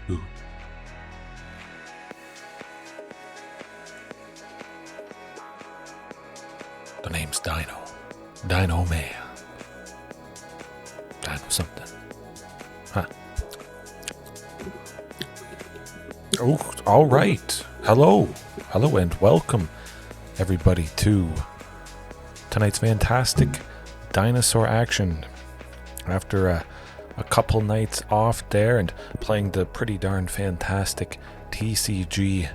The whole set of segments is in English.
Ooh. The name's Dino. Dino Man. Dino something. Huh. Oh, all right. Hello. Hello and welcome, everybody, to tonight's fantastic dinosaur action. After a couple nights off there and playing the pretty darn fantastic TCG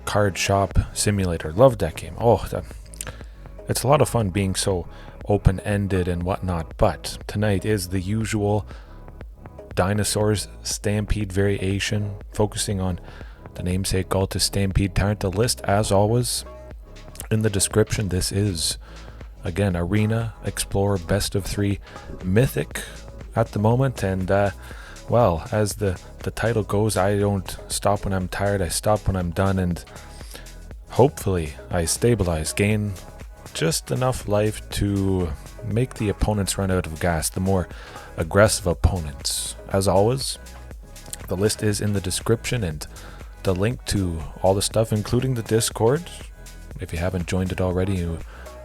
card shop simulator. Love that game. It's a lot of fun being so open-ended and whatnot, but tonight is the usual Dinosaurs Stampede variation, focusing on the namesake Ghalta Stampede Tyrant. The list, as always, in the description. This is, again, Arena, Explorer, Best of 3, Mythic at the moment, and, well, as the title goes, I don't stop when I'm tired, I stop when I'm done, and hopefully I stabilize, gain just enough life to make the opponents run out of gas, the more aggressive opponents. As always, the list is in the description and the link to all the stuff, including the Discord. If you haven't joined it already, you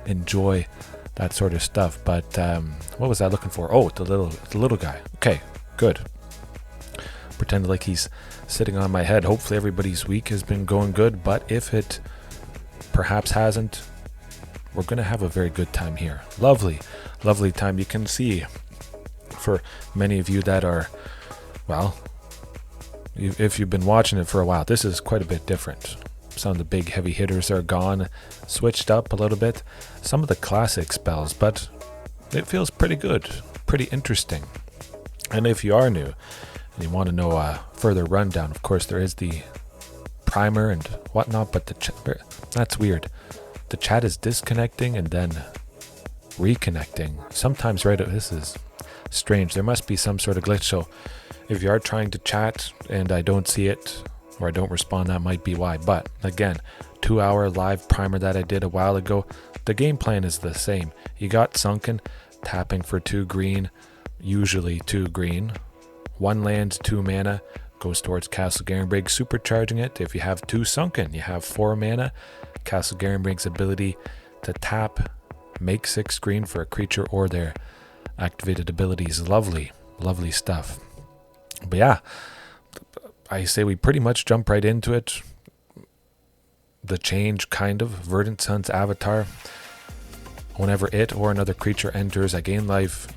enjoy that sort of stuff. But what was I looking for? Oh, the little guy. Okay, good. Pretend like he's sitting on my head. Hopefully everybody's week has been going good, but if it perhaps hasn't, we're going to have a very good time here. Lovely, lovely time. You can see, for many of you that are, well, if you've been watching it for a while, this is quite a bit different. Some of the big heavy hitters are gone, switched up a little bit. Some of the classic spells, but it feels pretty good, pretty interesting. And if you are new and you want to know a further rundown, of course, there is the primer and whatnot, but that's weird. The chat is disconnecting and then reconnecting. Sometimes, this is strange. There must be some sort of glitch. So if you are trying to chat and I don't see it or I don't respond, that might be why. But again, 2-hour live primer that I did a while ago. The game plan is the same. You got Sunken, tapping for 2 green, usually 2 green. 1 land, 2 mana, goes towards Castle Garenbrig, supercharging it. If you have 2 Sunken, you have 4 mana. Castle Garenbrig's ability to tap, make 6 green for a creature or their activated abilities. Lovely, lovely stuff. But yeah, I say we pretty much jump right into it. The change, kind of. Verdant Sun's avatar. Whenever it or another creature enters, I gain life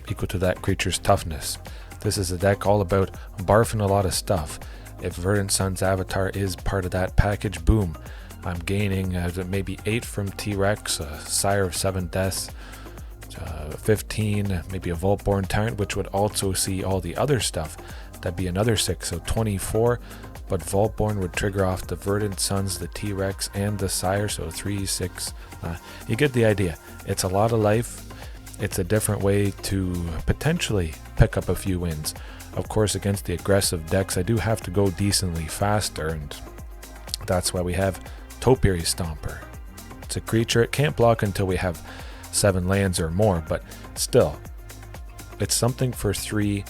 equal to that creature's toughness. This is a deck all about barfing a lot of stuff. If Verdant Sun's avatar is part of that package, boom, I'm gaining maybe 8 from T-Rex, a Sire of 7 deaths, 15, maybe a Vaultborn Tyrant, which would also see all the other stuff. That'd be another 6, so 24, but Vaultborn would trigger off the Verdant Suns, the T-Rex, and the Sire, so 3, 6. You get the idea. It's a lot of life. It's a different way to potentially pick up a few wins. Of course, against the aggressive decks, I do have to go decently faster, and that's why we have Topiary Stomper. It's a creature. It can't block until we have 7 lands or more, but still, it's something for 3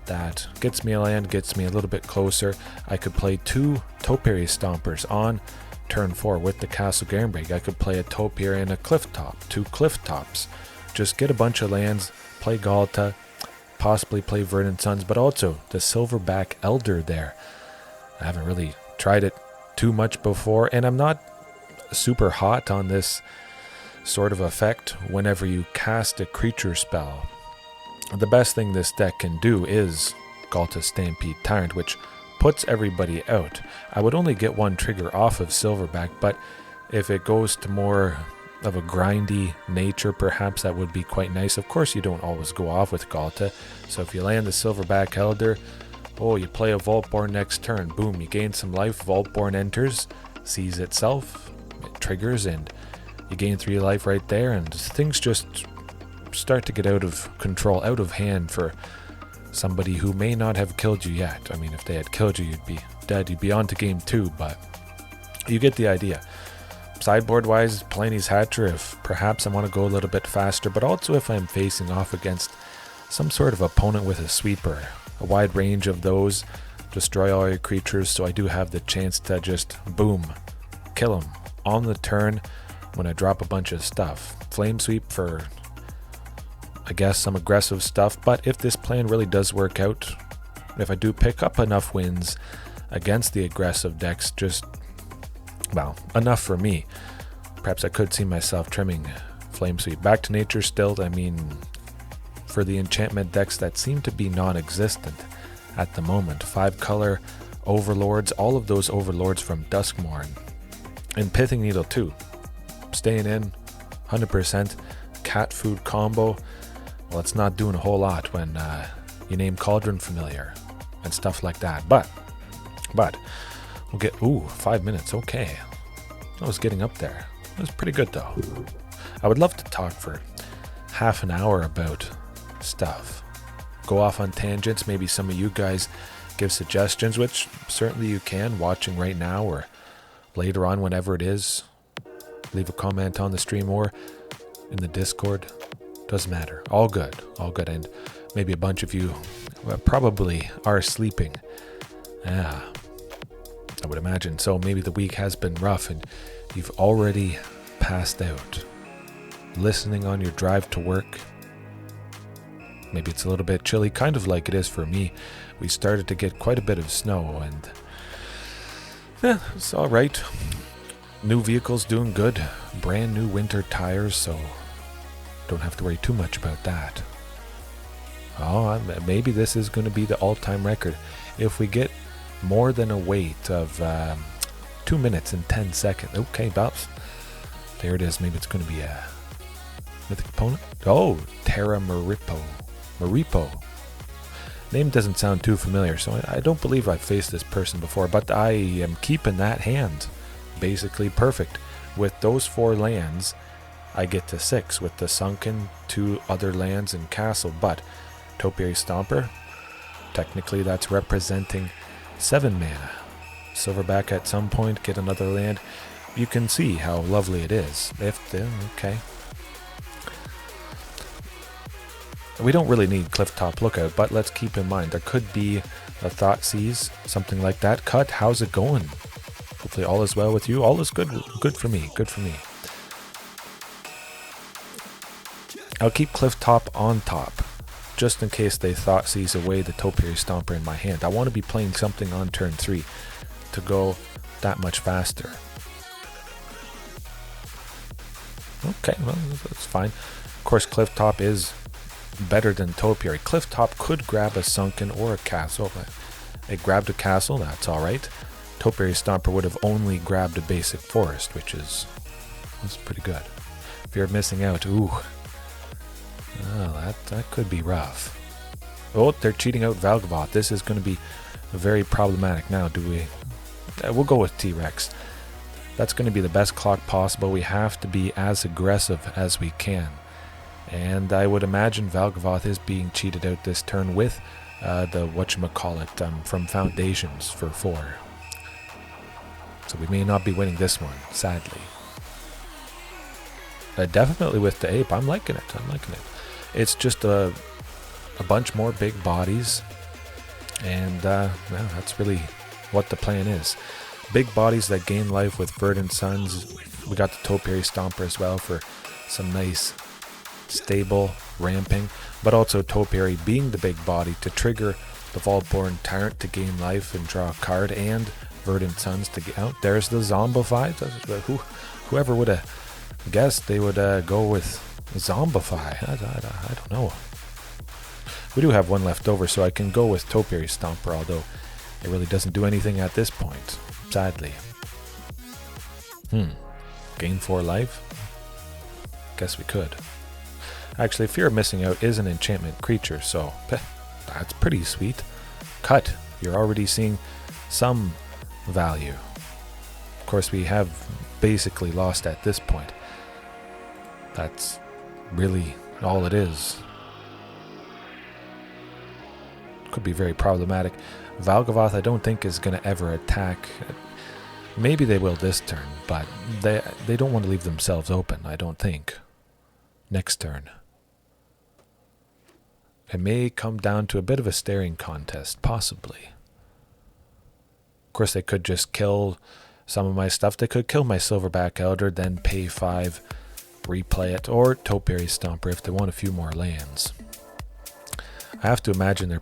that gets me a land, gets me a little bit closer. I could play 2 Topiary Stompers on turn 4 with the Castle Garenbrig. I could play a Topiary and a Clifftop, 2 Clifftops. Just get a bunch of lands, play Ghalta, possibly play Verdant Suns, but also the Silverback Elder there. I haven't really tried it too much before, and I'm not super hot on this sort of effect whenever you cast a creature spell. The best thing this deck can do is Ghalta Stampede Tyrant, which puts everybody out. I would only get 1 trigger off of Silverback, but if it goes to more of a grindy nature, perhaps that would be quite nice. Of course, you don't always go off with Ghalta, so if you land the Silverback Elder, you play a Vaultborn next turn, boom, you gain some life, Vaultborn enters, sees itself, it triggers, and you gain 3 life right there, and things just start to get out of control, out of hand for somebody who may not have killed you yet. I mean, if they had killed you, you'd be dead, you'd be on to game 2, but you get the idea. Sideboard wise, Palani's Hatcher if perhaps I want to go a little bit faster, but also if I'm facing off against some sort of opponent with a sweeper. A wide range of those. destroy all your creatures, so I do have the chance to just boom, kill them on the turn when I drop a bunch of stuff. Flame Sweep for, I guess, some aggressive stuff, but if this plan really does work out, if I do pick up enough wins against the aggressive decks, just, well, enough for me, perhaps I could see myself trimming Flame Sweep. Back to nature still, I mean, for the enchantment decks that seem to be non-existent at the moment. 5-color Overlords, all of those Overlords from Duskmourn. And Pithing Needle too. Staying in, 100%. Cat food combo, well, it's not doing a whole lot when you name Cauldron Familiar and stuff like that. But, we'll get, 5 minutes, okay. I was getting up there. It was pretty good though. I would love to talk for half an hour about stuff. Go off on tangents, maybe some of you guys give suggestions, which certainly you can, watching right now or later on whenever it is. Leave a comment on the stream or in the Discord. Doesn't matter. All good. All good. And maybe a bunch of you probably are sleeping. Yeah, I would imagine. So maybe the week has been rough and you've already passed out. Listening on your drive to work. Maybe it's a little bit chilly, kind of like it is for me. We started to get quite a bit of snow and yeah, it's all right. New vehicles doing good. Brand new winter tires, so don't have to worry too much about that. Oh, maybe this is going to be the all-time record. If we get more than a wait of 2 minutes and 10 seconds. Okay, Bops. There it is. Maybe it's going to be a mythic opponent. Oh, Terra Maripo. Name doesn't sound too familiar, so I don't believe I've faced this person before, but I am keeping that hand basically perfect. With those 4 lands, I get to 6 with the Sunken, 2 other lands, and Castle, but Topiary Stomper, technically that's representing 7 mana. Silverback at some point, get another land. You can see how lovely it is. Okay. We don't really need Clifftop Lookout, but let's keep in mind there could be a Thoughtseize, something like that. Cut, how's it going? Hopefully all is well with you. All is good. Good for me. Good for me. I'll keep Clifftop on top, just in case they Thoughtseize away the Topiary Stomper in my hand. I want to be playing something on turn 3 to go that much faster. Okay, well, that's fine. Of course, Clifftop is better than Topiary. Clifftop could grab a Sunken or a Castle, but it grabbed a Castle, that's alright. Topiary Stomper would have only grabbed a basic forest, which is pretty good. If you're missing out, that could be rough. Oh, they're cheating out Valgavoth. This is going to be very problematic. Now, we'll go with T-Rex. That's going to be the best clock possible. We have to be as aggressive as we can. And I would imagine Valgavoth is being cheated out this turn with the whatchamacallit from Foundations for 4. So we may not be winning this one, sadly. Definitely with the Ape, I'm liking it. It's just a bunch more big bodies. And well, that's really what the plan is. Big bodies that gain life with Verdant Suns. We got the Topiary Stomper as well for some nice stable ramping, but also Topiary being the big body to trigger the Vaultborn Tyrant to gain life and draw a card, and Verdant Suns to get out. There's the Zombify. Whoever would have guessed they would go with Zombify. I don't know. We do have one left over, so I can go with Topiary Stomper, although it really doesn't do anything at this point, sadly. Gain 4 life? Guess we could. Actually, Fear of Missing Out is an enchantment creature, so that's pretty sweet. Cut. You're already seeing some value. Of course, we have basically lost at this point. That's really all it is. Could be very problematic. Valgavoth I don't think is going to ever attack. Maybe they will this turn, but they don't want to leave themselves open, I don't think. Next turn. It may come down to a bit of a staring contest, possibly. Of course, they could just kill some of my stuff. They could kill my Silverback Elder, then pay 5, replay it, or Topiary Stomper if they want a few more lands. I have to imagine they're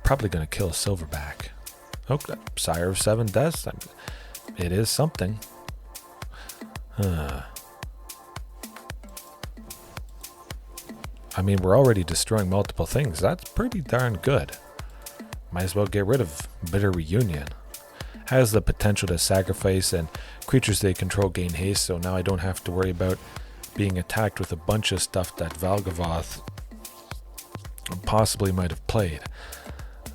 probably going to kill Silverback. Oh, Sire of 7 Deaths. It is something. I mean, we're already destroying multiple things. That's pretty darn good. Might as well get rid of Bitter Reunion. Has the potential to sacrifice, and creatures they control gain haste, so now I don't have to worry about being attacked with a bunch of stuff that Valgavoth possibly might have played.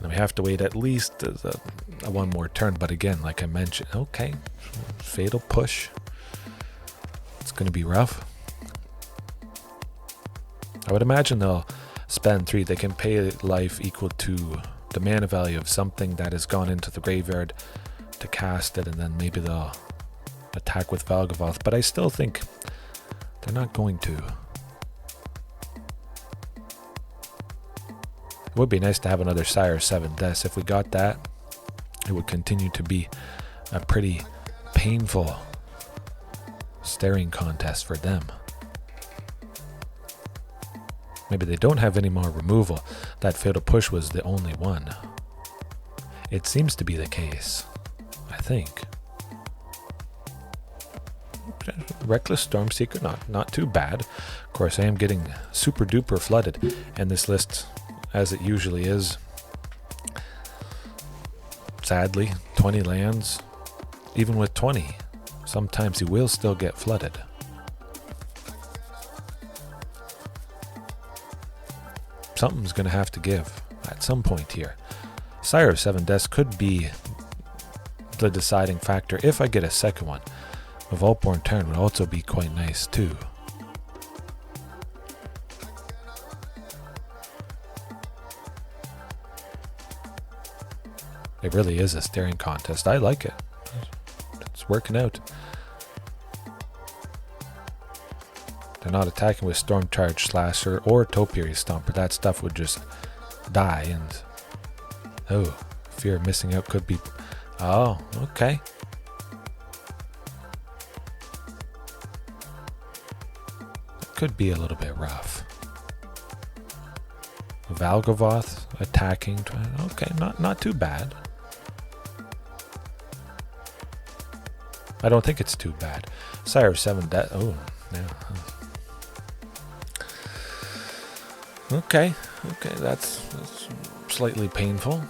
And we have to wait at least one more turn, but again, like I mentioned, okay, Fatal Push. It's going to be rough. I would imagine they'll spend 3. They can pay life equal to the mana value of something that has gone into the graveyard to cast it, and then maybe they'll attack with Valgavoth, but I still think they're not going to. It would be nice to have another Sire 7 Deaths. If we got that, it would continue to be a pretty painful staring contest for them. Maybe they don't have any more removal. That Fatal Push was the only one. It seems to be the case, I think. Reckless Stormseeker, not too bad. Of course, I am getting super duper flooded, and this list, as it usually is, sadly, 20 lands, even with 20, sometimes you will still get flooded. Something's going to have to give at some point here. Sire of 7 Deaths could be the deciding factor if I get a second one. A Vaultborn Tyrant would also be quite nice too. It really is a staring contest. I like it. It's working out. They're not attacking with Storm Charge Slasher or Topiary Stomper. That stuff would just die, and oh, fear of missing out could be. Oh, okay. It could be a little bit rough. Valgavoth attacking. Okay, not too bad. I don't think it's too bad. Sire of 7 Deaths. Oh, yeah. Okay, that's slightly painful.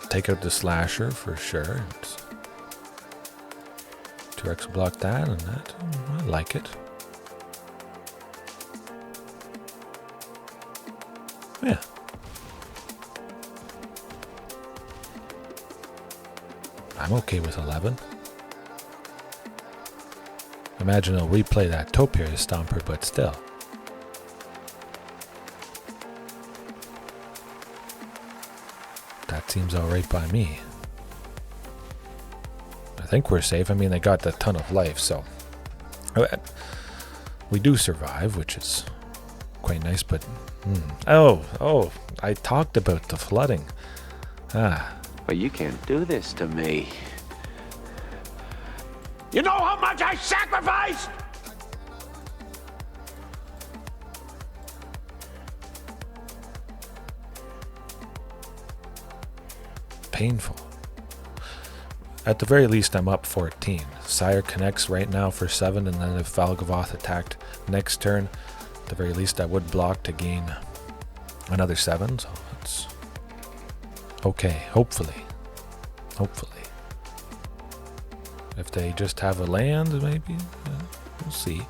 Take out the Slasher for sure. 2x will block that and that. I like it. Yeah. I'm okay with 11. Imagine I'll replay that Topiary Stomper, but still. That seems alright by me. I think we're safe. I mean, they got a ton of life, so we do survive, which is quite nice, but oh, I talked about the flooding. But you can't do this to me. You know how much I sacrificed? Painful. At the very least, I'm up 14. Sire connects right now for 7, and then if Valgavoth attacked next turn, at the very least I would block to gain another 7, so it's okay, hopefully. If they just have a land, maybe, we'll see.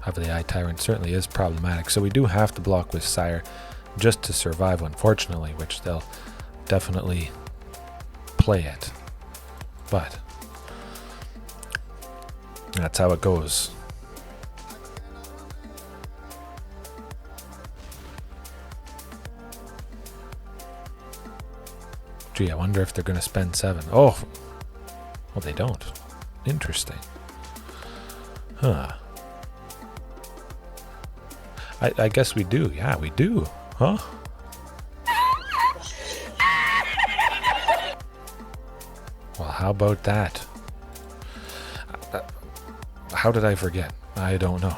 However, the Tyrant certainly is problematic, so we do have to block with Sire just to survive, unfortunately, which they'll definitely play it. But that's how it goes. Gee, I wonder if they're going to spend 7. Oh, well, they don't. Interesting. Huh. I guess we do. Yeah, we do. Huh? Well, how about that? How did I forget? I don't know.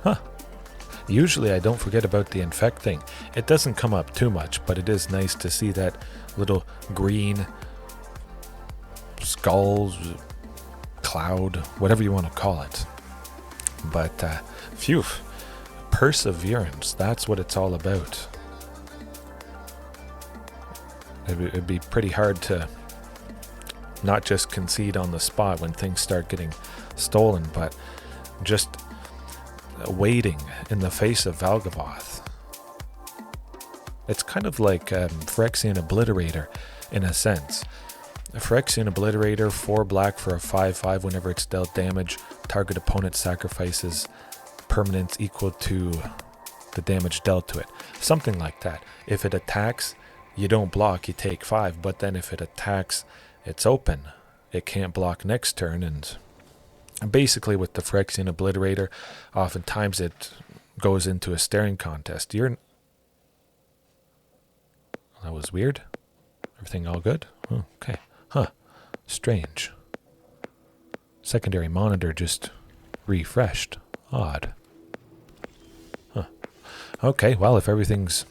Huh. Usually I don't forget about the infect thing. It doesn't come up too much, but it is nice to see that little green skulls, cloud, whatever you want to call it. But, phew, perseverance, that's what it's all about. It'd be pretty hard to not just concede on the spot when things start getting stolen, but just waiting in the face of Valgavoth. It's kind of like Phyrexian Obliterator in a sense. A Phyrexian Obliterator, 4 black for a 5/5. Whenever it's dealt damage, target opponent sacrifices permanents equal to the damage dealt to it. Something like that. If it attacks, you don't block, you take 5. But then if it attacks, it's open. It can't block next turn. And basically with the Phyrexian Obliterator, oftentimes it goes into a staring contest. That was weird. Everything all good? Oh, okay. Huh. Strange. Secondary monitor just refreshed. Odd. Huh. Okay, well, if everything's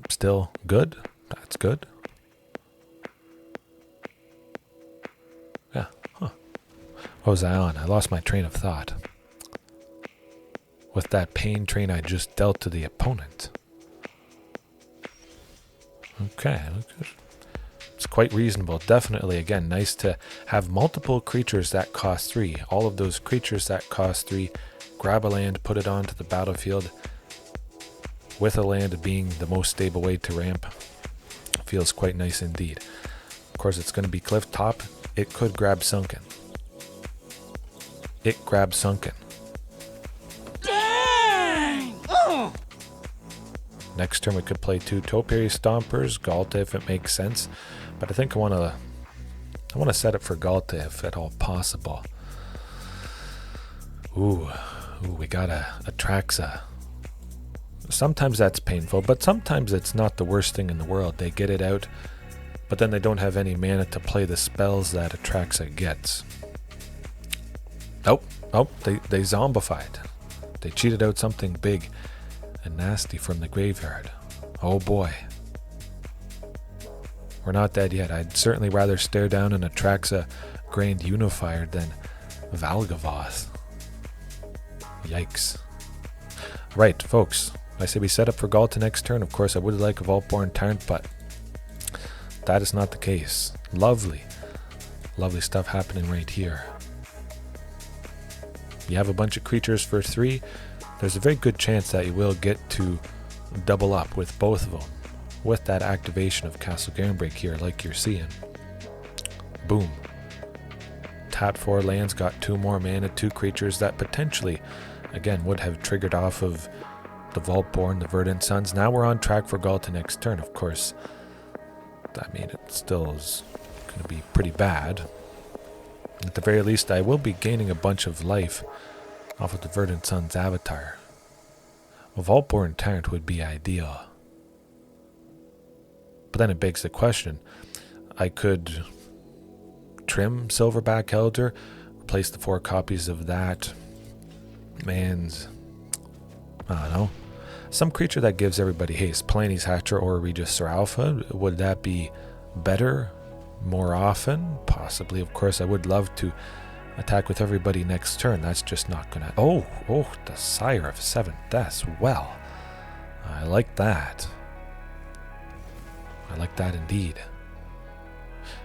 still good, that's good. Yeah. Huh. What was I on? I lost my train of thought. With that pain train I just dealt to the opponent. Okay. It's quite reasonable. Definitely, again, nice to have multiple creatures that cost 3. All of those creatures that cost 3, grab a land, put it onto the battlefield. With a land being the most stable way to ramp, feels quite nice indeed. Of course, it's going to be Clifftop. It could grab Sunken. It grabs Sunken. Dang! Oh! Next turn we could play 2 Topiary Stompers, Ghalta if it makes sense. But I think I want to set it for Ghalta if at all possible. Ooh, we got a Traxa. Sometimes that's painful, but sometimes it's not the worst thing in the world. They get it out, but then they don't have any mana to play the spells that a Traxa gets. Oh, they zombified. They cheated out something big and nasty from the graveyard. Oh boy. We're not dead yet. I'd certainly rather stare down an Atraxa Grand Unifier than Valgavoth. Yikes. Right, folks. I say we set up for Ghalta next turn. Of course, I would like a Vaultborn Tyrant, but that is not the case. Lovely stuff happening right here. You have a bunch of creatures for 3. There's a very good chance that you will get to double up with both of them. With that activation of Castle Garenbrig here, like you're seeing. Boom. Tap 4 lands, got 2 more mana, 2 creatures that potentially, again, would have triggered off of the Vaultborn, the Verdant Sons. Now we're on track for Ghalta next turn. Of course, I mean, it still is going to be pretty bad. At the very least, I will be gaining a bunch of life off of the Verdant Sons avatar. A Vaultborn Tyrant would be ideal. But then it begs the question. I could trim Silverback Elder, replace the 4 copies of that, and I don't know, some creature that gives everybody haste. Palani's Hatcher or Regis Sir Alpha. Would that be better more often? Possibly. Of course, I would love to attack with everybody next turn. That's just not gonna... Oh, the Sire of 7 deaths. Well, I like that. I like that indeed.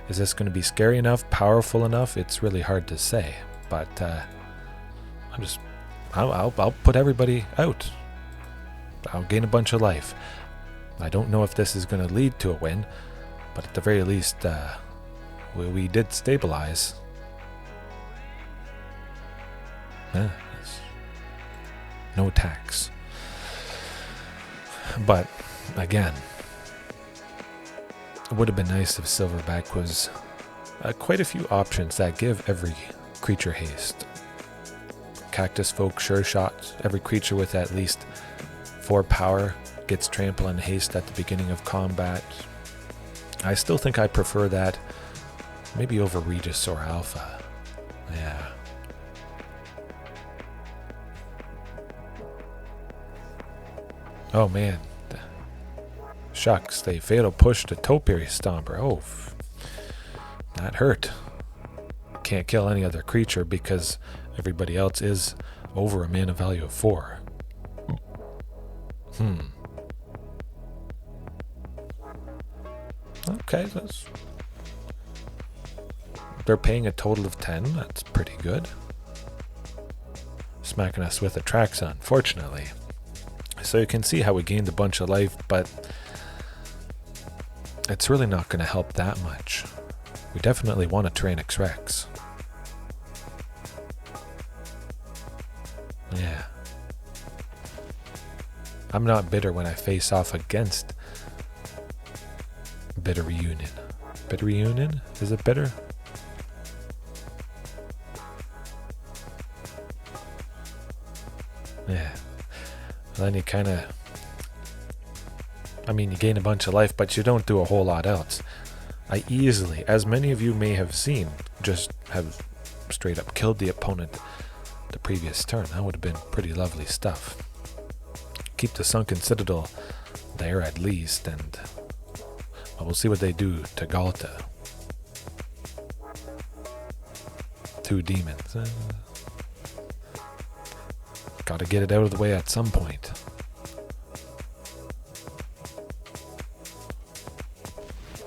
Is this going to be scary enough, powerful enough? It's really hard to say, but I'll put everybody out. I'll gain a bunch of life. I don't know if this is going to lead to a win, but at the very least, we did stabilize. No attacks. But, again, it would have been nice if Silverback was quite a few options that give every creature haste. Cactus Folk Sure Shot. Every creature with at least 4 power gets trample and haste at the beginning of combat. I still think I prefer that maybe over Regis or Alpha. Yeah. Oh man. Shucks, they fatal push to Topiary Stomper. Oh, that hurt. Can't kill any other creature because everybody else is over a mana value of 4. Okay, they're paying a total of 10. That's pretty good. Smacking us with a Traxa, unfortunately. So you can see how we gained a bunch of life, but it's really not going to help that much. We definitely want a Tyrranax Rex. Yeah. I'm not bitter when I face off against Bitter Reunion. Bitter Reunion? Is it bitter? Yeah. Then you kind of... I mean, you gain a bunch of life, but you don't do a whole lot else. I easily, as many of you may have seen, just have straight up killed the opponent the previous turn. That would have been pretty lovely stuff. Keep the Sunken Citadel there at least, and well, we'll see what they do to Ghalta. 2 demons. Gotta get it out of the way at some point.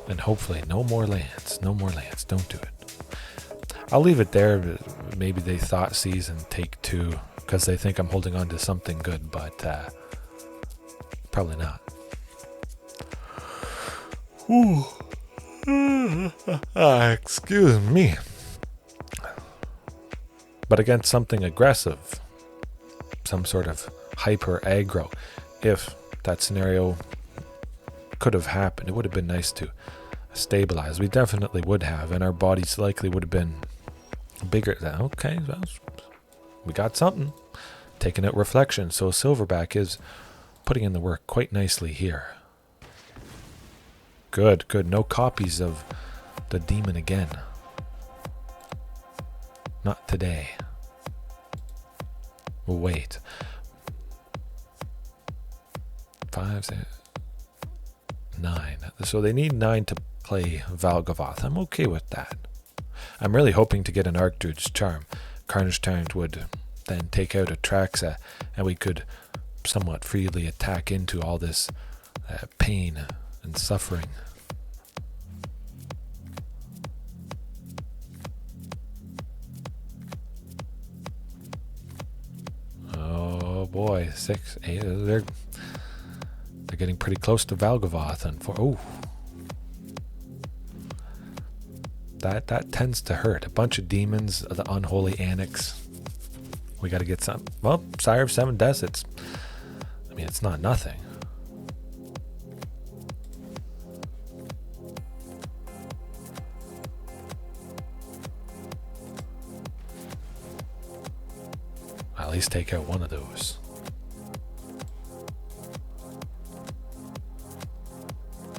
And hopefully no more lands. No more lands. Don't do it. I'll leave it there. Maybe they thought seize and take 2 because they think I'm holding on to something good, but probably not. Ooh. Excuse me. But against something aggressive, some sort of hyper aggro, if that scenario could have happened, it would have been nice to stabilize. We definitely would have, and our bodies likely would have been bigger than. Okay, well, we got something. Taking out reflection, so Silverback is putting in the work quite nicely here. Good, good. No copies of the demon again. Not today. We'll wait. 5, 6, 9. So they need 9 to play Valgavoth. I'm okay with that. I'm really hoping to get an Archdruid's Charm. Carnage Tyrant would then take out a Traxa, and we could somewhat freely attack into all this pain and suffering. Oh boy, 6, 8. They're getting pretty close to Valgavoth, and that tends to hurt. A bunch of demons, the unholy annex. We got to get some. Well, Sire of 7 Deserts. I mean, it's not nothing. At least take out one of those.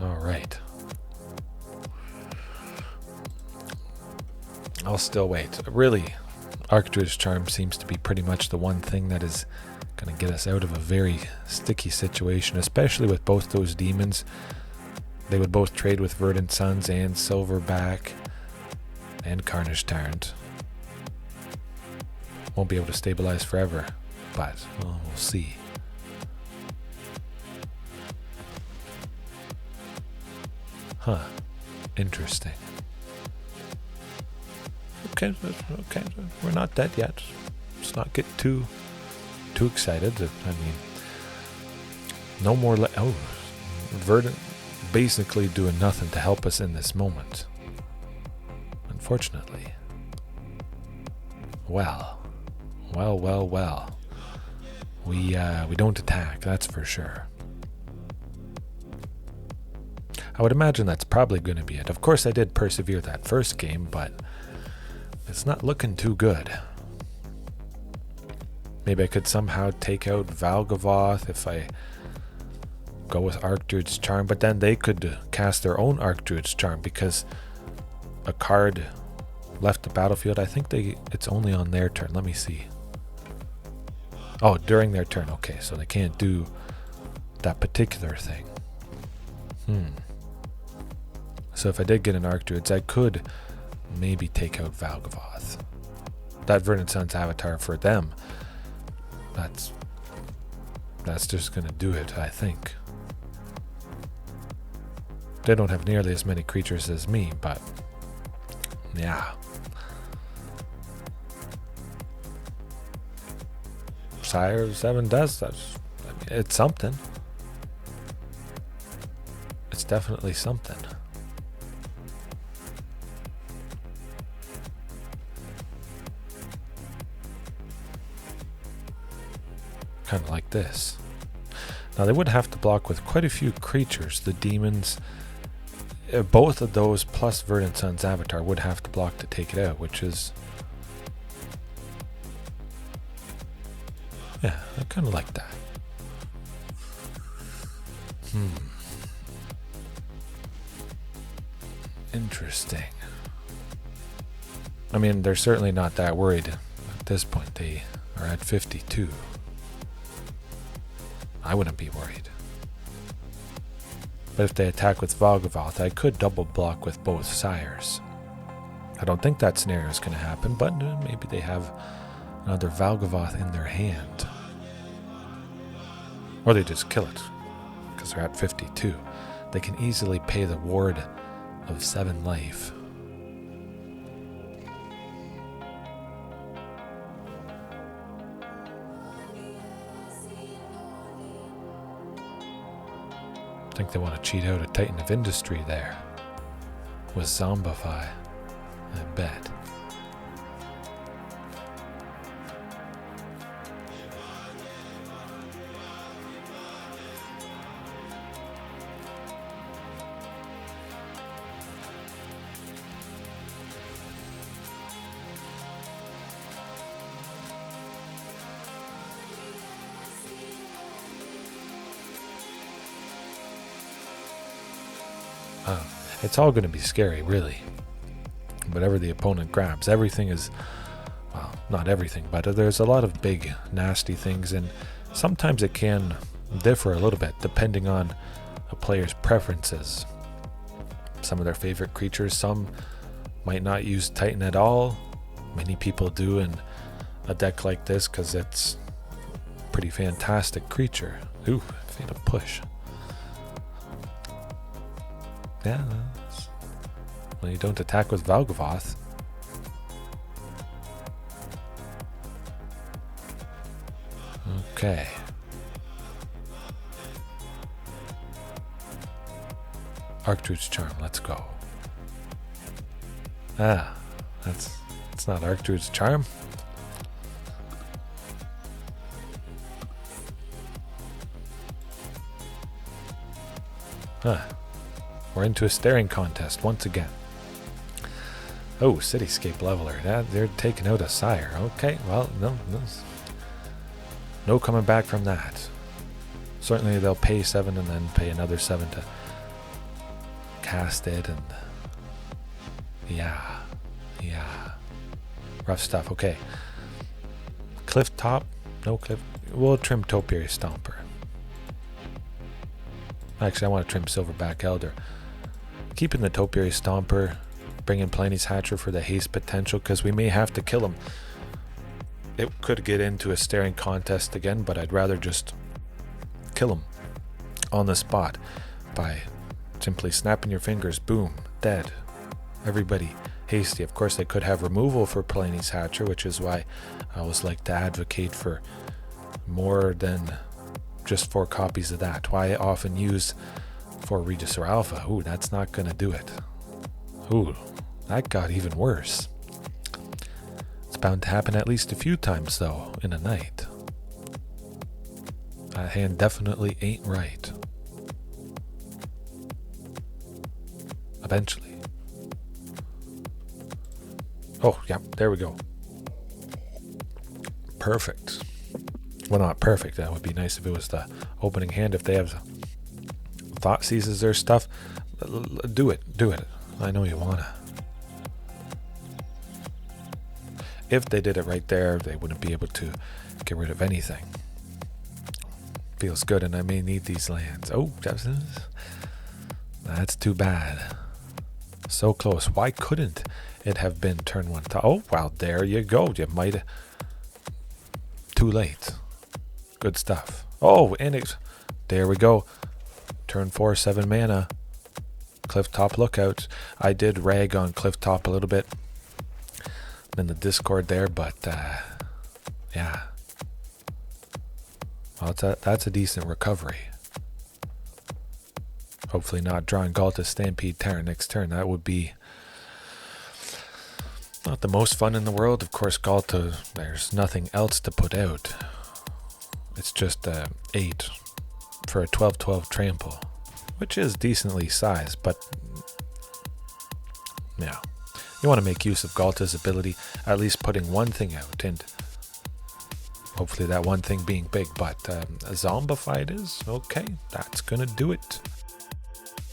All right. I'll still wait. Really, Archdruid's Charm seems to be pretty much the one thing that is going to get us out of a very sticky situation, especially with both those demons. They would both trade with Verdant Sons and Silverback and Carnage Tyrant. Won't be able to stabilize forever, but well, we'll see. Huh. Interesting. Okay, we're not dead yet. Let's not get too excited. I mean, no more. Verdant basically doing nothing to help us in this moment. Unfortunately. Well. We don't attack. That's for sure. I would imagine that's probably going to be it. Of course, I did persevere that first game, but it's not looking too good. Maybe I could somehow take out Valgavoth if I go with Archdruid's Charm, but then they could cast their own Archdruid's Charm because a card left the battlefield. I think it's only on their turn. Let me see. Oh, during their turn. Okay, so they can't do that particular thing. So if I did get an Archdruids, I could maybe take out Valgavoth. That Verdant Sun's Avatar for them. That's just gonna do it, I think. They don't have nearly as many creatures as me, but yeah. Sire 7 does. It's something. It's definitely something. Kind of like this. Now they would have to block with quite a few creatures. The demons, both of those plus Verdant Sun's Avatar would have to block to take it out, which is, yeah, I kind of like that. Interesting. I mean, they're certainly not that worried at this point. They are at 52. I wouldn't be worried. But if they attack with Valgavoth, I could double block with both Sires. I don't think that scenario is going to happen, but maybe they have another Valgavoth in their hand. Or they just kill it, because they're at 52. They can easily pay the ward of 7 life. I think they want to cheat out a Titan of Industry there with Zombify, I bet. It's all going to be scary, really. Whatever the opponent grabs, everything is, well, not everything, but there's a lot of big, nasty things, and sometimes it can differ a little bit depending on a player's preferences. Some of their favorite creatures, some might not use Titan at all. Many people do in a deck like this because it's a pretty fantastic creature. Ooh, Fatal Push. Yeah, well, you don't attack with Valgavoth. Okay. Archdruid's Charm, let's go. Ah, it's not Archdruid's Charm. Huh. We're into a staring contest once again. Oh, Cityscape Leveler. They're taking out a Sire. Okay, well, no coming back from that. Certainly they'll pay 7 and then pay another 7 to cast it, and yeah. Rough stuff. Okay. Clifftop. No Cliff. We'll trim Topiary Stomper. Actually, I want to trim Silverback Elder. Keeping the Topiary Stomper, bringing Palani's Hatcher for the haste potential, because we may have to kill him. It could get into a staring contest again, but I'd rather just kill him on the spot by simply snapping your fingers, boom, dead. Everybody hasty. Of course, they could have removal for Palani's Hatcher, which is why I always like to advocate for more than just 4 copies of that. Why I often use 4 Regis or Alpha. Ooh, that's not going to do it. Ooh, that got even worse. It's bound to happen at least a few times, though, in a night. That hand definitely ain't right. Eventually. Oh, yeah, there we go. Perfect. Well, not perfect. That would be nice if it was the opening hand. If they have Thought Seizes their stuff, do it. I know you wanna. If they did it right there, they wouldn't be able to get rid of anything. Feels good, and I may need these lands. Oh, that's too bad. So close. Why couldn't it have been turn 1? Oh, well, there you go. You might have... Too late. Good stuff. Oh, and it... There we go. Turn 4, 7 mana. Clifftop Lookout. I did rag on Clifftop a little bit in the Discord there, but yeah. Well, that's a decent recovery. Hopefully not drawing Ghalta Stampede Tyrant next turn. That would be not the most fun in the world. Of course, Ghalta, there's nothing else to put out. It's just 8 for a 12/12 trample, which is decently sized, but yeah. You want to make use of Ghalta's ability, at least putting one thing out, and hopefully that one thing being big, but zombified is okay. That's gonna do it.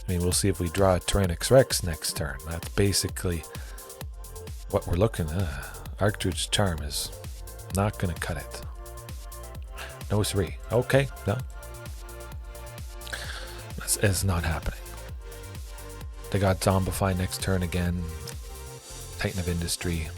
I mean, we'll see if we draw a Tyrranax Rex next turn. That's basically what we're looking at. Archdruid's Charm is not gonna cut it. No 3. Okay, no. This is not happening. They got Zombify next turn again. Titan of Industry.